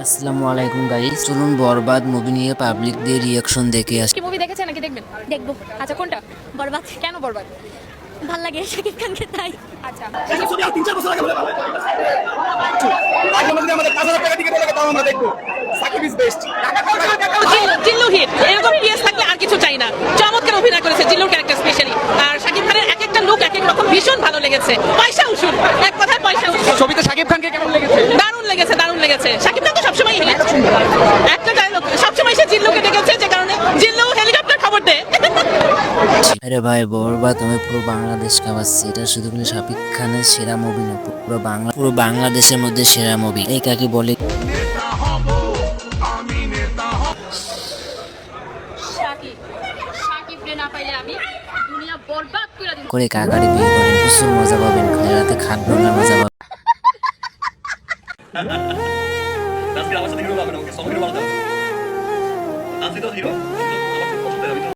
আসসালামু আলাইকুম গাইস, চলুন বরবাদ মুভি নিয়ে পাবলিকদের রিয়াকশন দেখে আসি। কি মুভি দেখেছেন নাকি দেখবেন? দেখবো। আচ্ছা, কোনটা? বরবাদ। কেন বরবাদ? ভাল লাগে শাকিব খানকে তাই। আচ্ছা, ছবি আর 3-4 বছর আগে বলে ভালো আগে যদি আমাদের 5000 টাকা দিকে বলে তাও আমরা দেখবো Shakib is best Jillu hit, এরকম পিএস থাকলে আর কিছু চাই না। চমৎকার অভিনয় করেছে জিল্লুর ক্যারেক্টার স্পেশালি, আর শাকিব খানের এক একটা লুক এক এক রকম ভীষণ ভালো লেগেছে। পয়সা উসুল, এক কথায় পয়সা উসুল। ছবিতে সাকিব খানকে কেমন লেগেছে? দারুণ লেগেছে, দারুণ লেগেছে। শাকিব খান তো সবসময় হিট, একটা ডায়লগ সবসময় সে জিল্লুকে ডেকেছে, যে কারণে জিল্লু হেলিকপ্টার খবর দেয়। আরে ভাই, বরবাদ আমি পুরো বাংলাদেশ কাঁপাচ্ছি। এটা শুধু কিন্তু শাকিব খানের সেরা মুভি না, পুরো বাংলাদেশের মধ্যে সেরা মুভি। এই কাকে বলে শাকিব রে না পাইলে আমি দুনিয়া বরবাদ করে দিব। করে কাকারে বিয়ে করেন, প্রচুর মজা পাবেন, রাতে খাট ভাঙার মজা পাবেন। আজকে আমার সাথে হিরো পাবেন, ওকে সব হিরো বানাতে হবে। আজকে তো হিরো